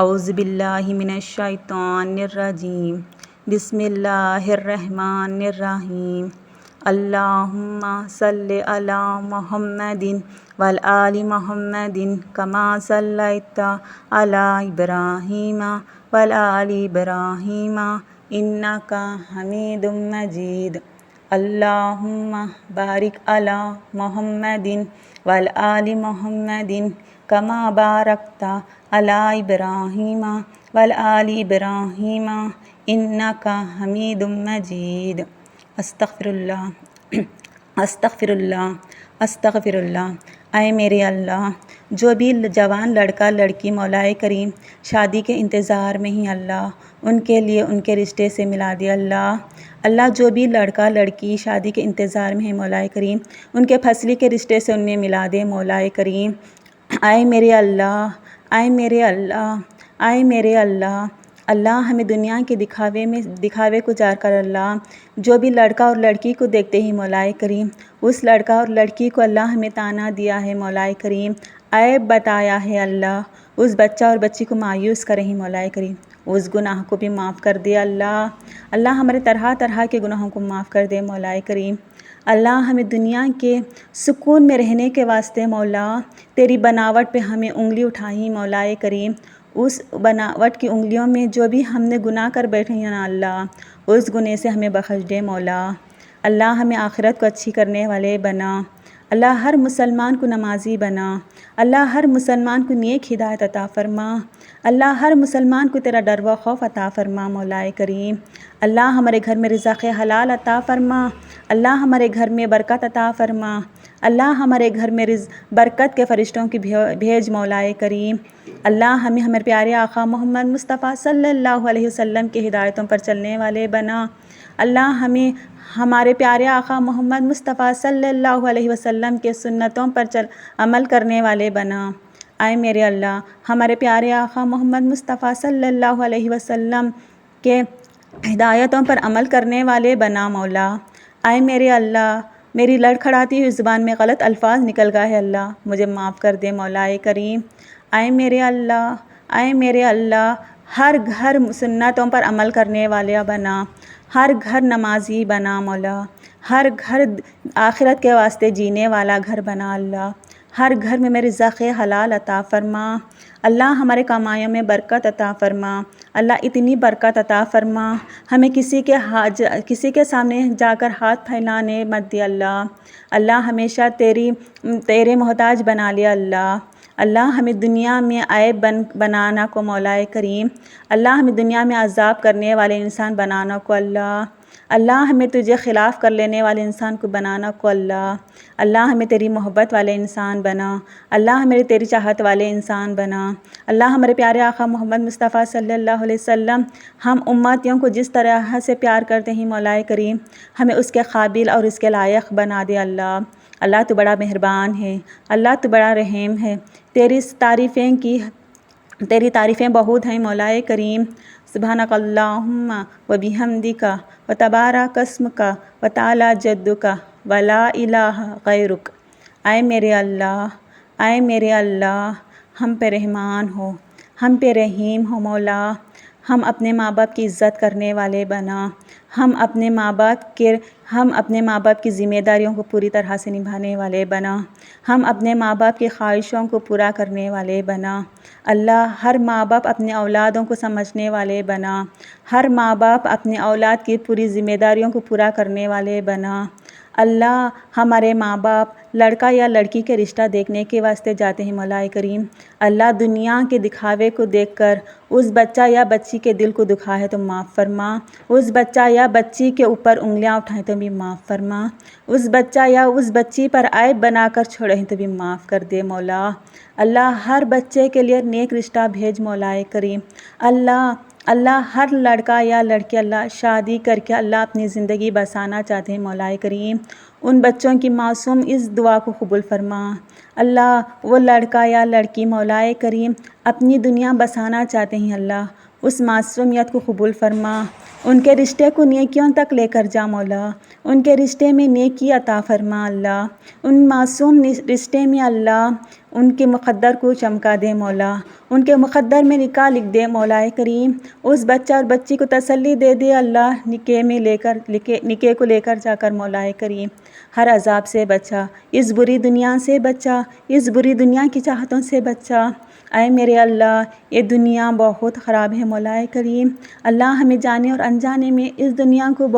اعوذ باللہ من الشیطان الرجیم بسم اللہ الرحمن الرحیم اللہم صلی علی محمد وآل محمد کما صلیت علی ابراہیم وآل ابراہیم انک حمید مجید اللہم بارک علی محمد وآل محمد کما بارکت علی ابراہیم وآل ابراہیم انک حمید مجید۔ استغفر اللہ استغفر اللہ استغفر اللہ۔ اے میرے اللہ، جو بھی جوان لڑکا لڑکی مولا کریم شادی کے انتظار میں ہی اللہ ان کے لیے ان کے رشتے سے ملا دے اللہ جو بھی لڑکا لڑکی شادی کے انتظار میں ہے مولا کریم ان کے پھسلی کے رشتے سے انہیں ملا دے مولا کریم۔ اے میرے اللہ، اے میرے اللہ، اے میرے اللہ، اللہ ہمیں دنیا کے دکھاوے کو جار کر اللہ جو بھی لڑکا اور لڑکی کو دیکھتے ہی مولا کریم اس لڑکا اور لڑکی کو اللہ ہمیں تانا دیا ہے مولا کریم، عیب بتایا ہے اللہ اس بچہ اور بچی کو مایوس کرے ہی مولا کریم، اس گناہ کو بھی معاف کر دے اللہ ہمارے طرح طرح کے گناہوں کو معاف کر دے مولا کریم۔ اللہ ہمیں دنیا کے سکون میں رہنے کے واسطے مولا تیری بناوٹ پہ ہمیں انگلی اٹھائی مولا کریم، اس بناوٹ کی انگلیوں میں جو بھی ہم نے گناہ کر بیٹھے ہیں نا اللہ اس گناہ سے ہمیں بخش دے مولا۔ اللہ ہمیں آخرت کو اچھی کرنے والے بنا، اللہ ہر مسلمان کو نمازی بنا، اللہ ہر مسلمان کو نیک ہدایت عطا فرما، اللہ ہر مسلمان کو تیرا ڈر و خوف عطا فرما مولا کریم۔ اللہ ہمارے گھر میں رزق حلال عطا فرما، اللہ ہمارے گھر میں برکت عطا فرما، اللہ ہمارے گھر میں برکت کے فرشتوں کی بھیج مولا کریم۔ اللہ ہمیں ہمارے پیارے آقا محمد مصطفیٰ صلی اللہ علیہ وسلم کی ہدایتوں پر چلنے والے بنا، اللہ ہمیں ہمارے پیارے آقا محمد مصطفیٰ صلی اللہ علیہ وسلم کے سنتوں پر عمل کرنے والے بنا۔ اے میرے اللہ، ہمارے پیارے آقا محمد مصطفیٰ صلی اللہ علیہ وسلم کے ہدایتوں پر عمل کرنے والے بنا مولا۔ اے میرے اللہ، میری لڑکھڑاتی ہوئی زبان میں غلط الفاظ نکل گئے اللہ مجھے معاف کر دے مولا کریم۔ اے میرے اللہ، اے میرے اللہ، ہر گھر سنتوں پر عمل کرنے والے بنا، ہر گھر نمازی بنا مولا، ہر گھر آخرت کے واسطے جینے والا گھر بنا اللہ، ہر گھر میں میرے رزق حلال عطا فرما، اللہ ہمارے کمائیوں میں برکت عطا فرما، اللہ اتنی برکت عطا فرما ہمیں کسی کے سامنے جا کر ہاتھ پھیلانے مت دے اللہ ہمیشہ تیرے محتاج بنا لے اللہ ہمیں دنیا میں عیب بنانا کو مولا کریم، اللہ ہمیں دنیا میں عذاب کرنے والے انسان بنانا کو اللہ ہمیں تجھے خلاف کر لینے والے انسان کو بنانا کو اللہ ہمیں تیری محبت والے انسان بنا، اللہ ہمیں تیری چاہت والے انسان بنا، اللہ ہمارے پیارے آقا محمد مصطفیٰ صلی اللہ علیہ وسلم ہم امتیوں کو جس طرح سے پیار کرتے ہیں مولا کریم ہمیں اس کے قابل اور اس کے لائق بنا دے اللہ تو بڑا مہربان ہے، اللہ تو بڑا رحیم ہے، تیری تعریفیں بہت ہیں مولا کریم۔ سبحانک اللہم و بحمدک و تبارک اسمک و تعالی جدک و لا الہ غیرک۔ اے میرے اللہ، اے میرے اللہ، ہم پہ رحمان ہو، ہم پہ رحیم ہو مولا، ہم اپنے ماں باپ کی عزت کرنے والے بنا، ہم اپنے ماں باپ کی ذمہ داریوں کو پوری طرح سے نبھانے والے بنا، ہم اپنے ماں باپ کی خواہشوں کو پورا کرنے والے بنا، اللہ ہر ماں باپ اپنے اولادوں کو سمجھنے والے بنا، ہر ماں باپ اپنے اولاد کی پوری ذمہ داریوں کو پورا کرنے والے بنا، اللہ ہمارے ماں باپ لڑکا یا لڑکی کے رشتہ دیکھنے کے واسطے جاتے ہیں مولا کریم، اللہ دنیا کے دکھاوے کو دیکھ کر اس بچہ یا بچی کے دل کو دکھا ہے تو معاف فرما، اس بچہ یا بچی کے اوپر انگلیاں اٹھائیں تو بھی معاف فرما، اس بچہ یا اس بچی پر عیب بنا کر چھوڑیں تو بھی معاف کر دے مولا، اللہ ہر بچے کے لیے نیک رشتہ بھیج مولا کریم، اللہ ہر لڑکا یا لڑکی اللہ شادی کر کے اللہ اپنی زندگی بسانا چاہتے ہیں مولا کریم، ان بچوں کی معصوم اس دعا کو قبول فرما، اللہ وہ لڑکا یا لڑکی مولا کریم اپنی دنیا بسانا چاہتے ہیں اللہ اس معصومیت کو قبول فرما، ان کے رشتے کو نیکیوں تک لے کر جا مولا، ان کے رشتے میں نیکی عطا فرما اللہ، ان معصوم رشتے میں اللہ ان کے مقدر کو چمکا دے مولا، ان کے مقدر میں نکاح لکھ دے مولا کریم، اس بچہ اور بچی کو تسلی دے دے اللہ، نکاح کو لے کر جا کر مولا کریم ہر عذاب سے بچا، اس بری دنیا سے بچا، اس بری دنیا کی چاہتوں سے بچا۔ اے میرے اللہ، یہ دنیا بہت خراب ہے مولا کریم، اللہ ہمیں جانے اور انجانے میں اس دنیا کو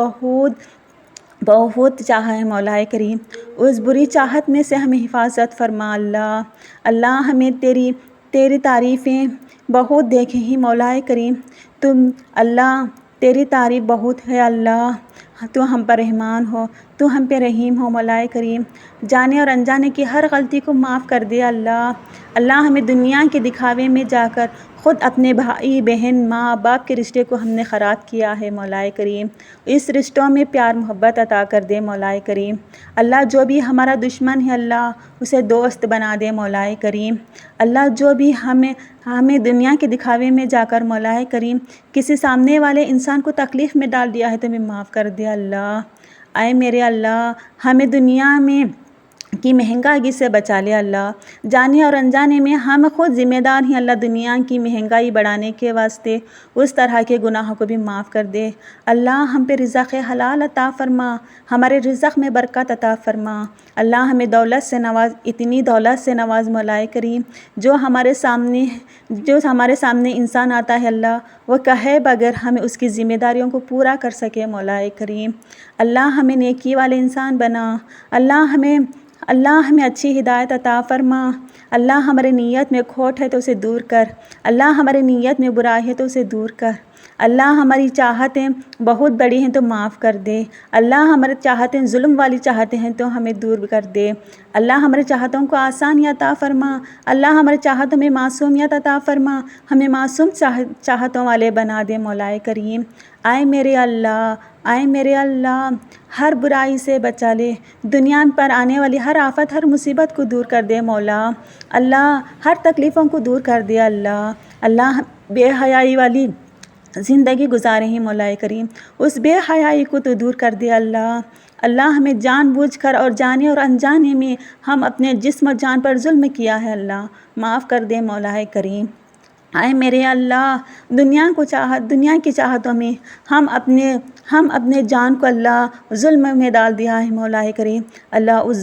بہت چاہا ہے مولا کریم، اس بری چاہت میں سے ہمیں حفاظت فرما اللہ۔ اللہ ہمیں تیری تعریفیں بہت دیکھیں ہی مولا کریم، تم اللہ تیری تعریف بہت ہے اللہ، تو ہم پر رحمان ہو، تو ہم پہ رحیم ہو مولا کریم، جانے اور انجانے کی ہر غلطی کو معاف کر دے اللہ۔ اللہ ہمیں دنیا کے دکھاوے میں جا کر خود اپنے بھائی بہن ماں باپ کے رشتے کو ہم نے خراب کیا ہے مولا کریم، اس رشتوں میں پیار محبت عطا کر دے مولا کریم۔ اللہ جو بھی ہمارا دشمن ہے اللہ اسے دوست بنا دے مولا کریم۔ اللہ جو بھی ہمیں دنیا کے دکھاوے میں جا کر مولا کریم کسی سامنے والے انسان کو تکلیف میں ڈال دیا ہے تو ہمیں معاف کر دے اللہ۔ اے میرے اللہ، ہمیں دنیا میں کی مہنگائی سے بچا لے اللہ، جانے اور انجانے میں ہم خود ذمہ دار ہیں اللہ، دنیا کی مہنگائی بڑھانے کے واسطے اس طرح کے گناہوں کو بھی معاف کر دے اللہ۔ ہم پہ رزق حلال عطا فرما، ہمارے رزق میں برکت عطا فرما اللہ، ہمیں دولت سے نواز، اتنی دولت سے نواز مولا کریم جو ہمارے سامنے انسان آتا ہے اللہ وہ کہے بغیر ہمیں اس کی ذمہ داریوں کو پورا کر سکے مولا کریم۔ اللہ ہمیں نیکی والے انسان بنا، اللہ ہمیں اچھی ہدایت عطا فرما، اللہ ہمارے نیت میں کھوٹ ہے تو اسے دور کر، اللہ ہمارے نیت میں برائی ہے تو اسے دور کر، اللہ ہماری چاہتیں بہت بڑی ہیں تو معاف کر دے، اللہ ہماری چاہتیں ظلم والی چاہتیں ہیں تو ہمیں دور کر دے، اللہ ہماری چاہتوں کو آسانی عطا فرما، اللہ ہماری چاہتوں میں معصومیت عطا فرما، ہمیں معصوم چاہتوں والے بنا دے مولا کریم۔ اے میرے اللہ، ہر برائی سے بچا لے، دنیا پر آنے والی ہر آفت ہر مصیبت کو دور کر دے مولا، اللہ ہر تکلیفوں کو دور کر دے اللہ بے حیائی والی زندگی گزارے ہیں مولا کریم، اس بے حیائی کو تو دور کر دے اللہ ہمیں جان بوجھ کر اور جانے اور انجانے میں ہم اپنے جسم و جان پر ظلم کیا ہے اللہ، معاف کر دے مولا کریم۔ اے میرے اللہ، دنیا کی چاہتوں میں ہم اپنے جان کو اللہ ظلم میں ڈال دیا ہے مولا کریم، اللہ اس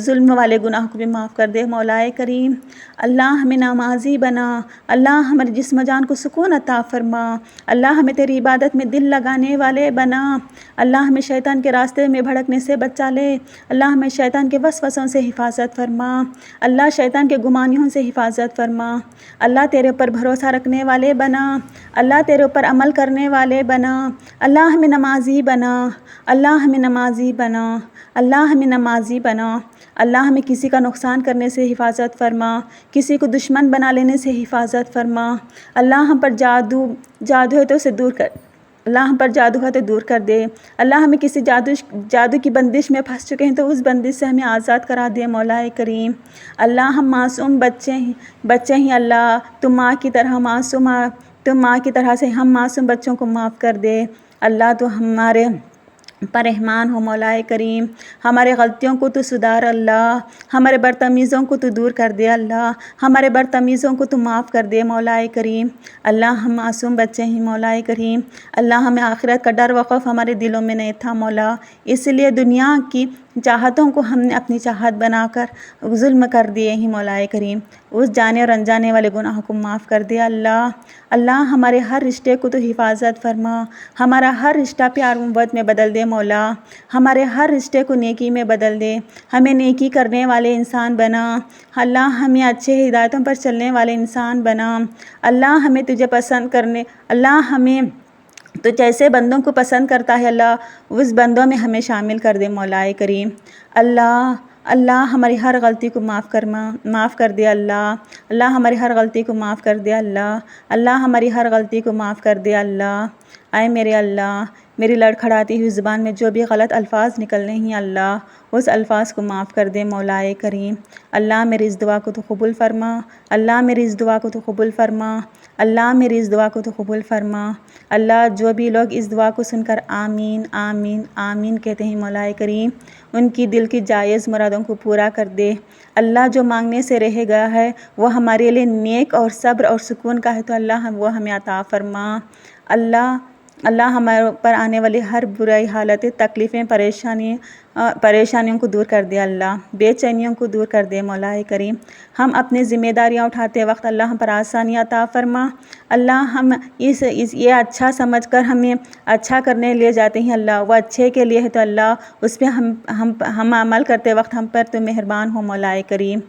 ظلم والے گناہ کو بھی معاف کر دے مولا کریم۔ اللہ ہمیں نمازی بنا، اللہ ہمارے جسم و جان کو سکون عطا فرما، اللہ ہمیں تیری عبادت میں دل لگانے والے بنا، اللہ ہمیں شیطان کے راستے میں بھڑکنے سے بچا لے، اللہ ہمیں شیطان کے وسوسوں سے حفاظت فرما، اللہ شیطان کے گمانیوں سے حفاظت فرما، اللہ تیرے اوپر بھروسہ رکھنے والے بنا، اللہ تیرے اوپر عمل کرنے والے بنا، اللہ ہمیں نمازی بنا، اللہ ہمیں نمازی بنا، اللہ ہمیں نمازی بنا، اللہ ہمیں کسی کا نقصان کرنے سے حفاظت فرما، کسی کو دشمن بنا لینے سے حفاظت فرما، اللہ ہم پر جادو ہے تو اسے دور کر، اللہ ہم پر جادو ہے تو دور کر دے، اللہ ہمیں کسی جادو کی بندش میں پھنس چکے ہیں تو اس بندش سے ہمیں آزاد کرا دے مولا کریم۔ اللہ ہم معصوم بچے ہیں اللہ، تم ماں کی طرح سے ہم معصوم بچوں کو معاف کر دے اللہ، تو ہمارے پر رحمان ہو مولا کریم، ہمارے غلطیوں کو تو سدھار اللہ، ہمارے بدتمیزوں کو تو دور کر دے اللہ، ہمارے بدتمیزوں کو تو معاف کر دے مولا کریم۔ اللہ ہم معصوم بچے ہیں مولا کریم، اللہ ہمیں آخرت کا ڈر و خوف ہمارے دلوں میں نہیں تھا مولا، اس لیے دنیا کی چاہتوں کو ہم نے اپنی چاہت بنا کر ظلم کر دیے ہیں مولا کریم، اس جانے اور انجانے والے گناہوں کو معاف کر دے اللہ ہمارے ہر رشتے کو تو حفاظت فرما، ہمارا ہر رشتہ پیار محبت میں بدل دے مولا، ہمارے ہر رشتے کو نیکی میں بدل دے، ہمیں نیکی کرنے والے انسان بنا اللہ، ہمیں اچھے ہدایتوں پر چلنے والے انسان بنا اللہ، ہمیں تجھے پسند کرنے، اللہ ہمیں تو جیسے بندوں کو پسند کرتا ہے اللہ اس بندوں میں ہمیں شامل کر دے مولا کریم۔ اللہ ہماری ہر غلطی کو معاف کر دے اللہ ہماری ہر غلطی کو معاف کر دے اللہ ہماری ہر غلطی کو معاف کر دے اللہ۔ اے میرے اللہ، میری لڑکھڑاتی ہوئی زبان میں جو بھی غلط الفاظ نکلنے ہیں اللہ اس الفاظ کو معاف کر دے مولا کریم۔ اللہ میری اس دعا کو تو قبول فرما، اللہ میری اس دعا کو تو قبول فرما، اللہ میری اس دعا کو تو قبول فرما۔ اللہ جو بھی لوگ اس دعا کو سن کر آمین آمین آمین کہتے ہیں مولا کریم، ان کی دل کی جائز مرادوں کو پورا کر دے۔ اللہ جو مانگنے سے رہ گیا ہے وہ ہمارے لیے نیک اور صبر اور سکون کا ہے تو اللہ وہ ہمیں عطا فرما۔ اللہ ہمارے اوپر آنے والی ہر برائی حالت، تکلیفیں، پریشانیوں کو دور کر دے اللہ، بے چینیوں کو دور کر دے مولا کریم۔ ہم اپنی ذمہ داریاں اٹھاتے وقت اللہ ہم پر آسانی عطا فرما۔ اللہ ہم یہ اچھا سمجھ کر ہمیں اچھا کرنے لے جاتے ہیں اللہ، وہ اچھے کے لیے ہے تو اللہ اس پہ ہم عمل کرتے وقت ہم پر تو مہربان ہو مولا کریم۔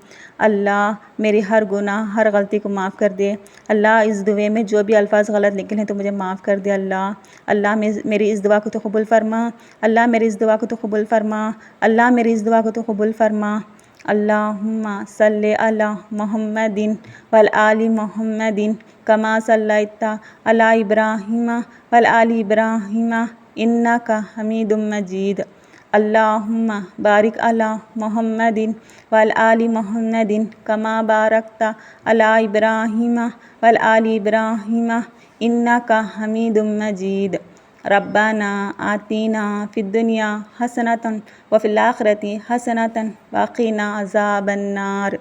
اللہ میری ہر گناہ ہر غلطی کو معاف کر دے۔ اللہ اس دعوے میں جو بھی الفاظ غلط نکلے ہیں تو مجھے معاف کر دے اللہ۔ اللہ میری اس دعا کو تو قبول فرما، اللہ میری اس دعا کو تو قبول فرما، اللہ میری اس دعا کو تو قبول فرما۔ اللہم صلی علی محمد والآل محمد کما صلیت علی ابراہیم والآل ابراہیم انک حمید مجید۔ اللہم بارک علی محمد والآل محمد کما بارکت علی ابراہیم والآل ابراہیم انک حمید مجید۔ ربنا آتینا فی الدنیا حسنۃ وفی الآخرۃ حسنۃ وقنا عذاب النار۔